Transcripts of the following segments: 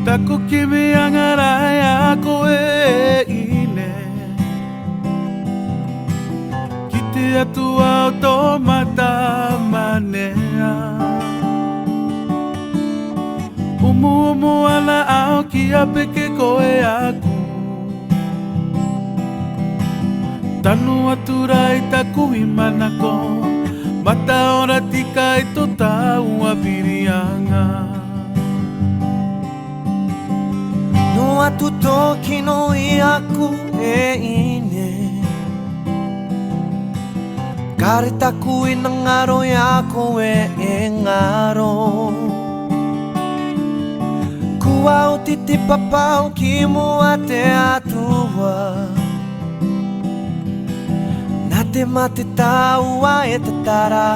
Taku kimi angaraya koe ine Kite atu automata manea Umu ala au kia peke koe aku Tanu aturai taku imanako Mata ora tika ito tau apirianga No atu toki no i aku e ine Kare taku i ngaro ya koe e ngaro Kuau titi papau ki mua te atua Nate mate tau a e te tara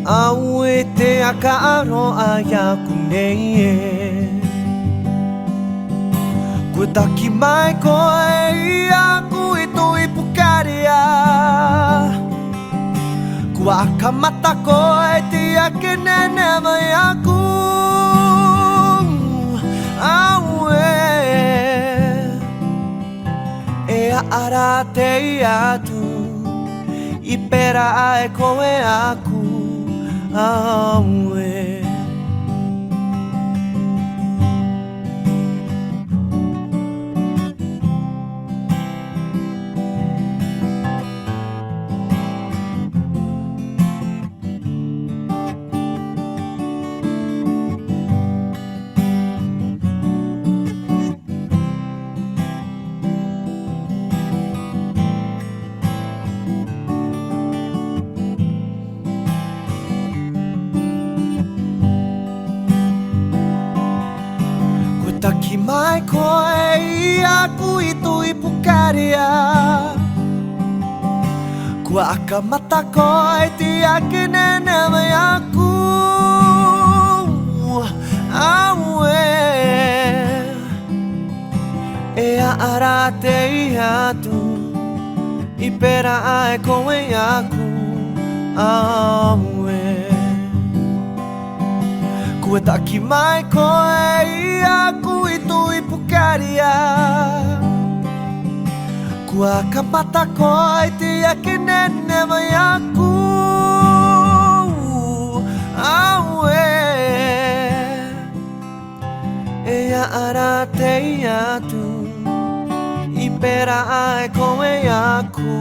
Au e te akaaro a yaku nei e Kua taki mai koe i aku i tui pukaria Kua akamata koe te ake nene mai aku E ara te i atu I pera ai koe aku Aue Taki mai koe i aku i tui pukaria Kua akamata koe te ake nene mai aku Aue E ara te i atu I pera ai koe aku Aue Kua taki mai koe i aku i tui pukaria Kua akamata koe te ake nene mai aku Aue E ara te i atu I pera ai koe aku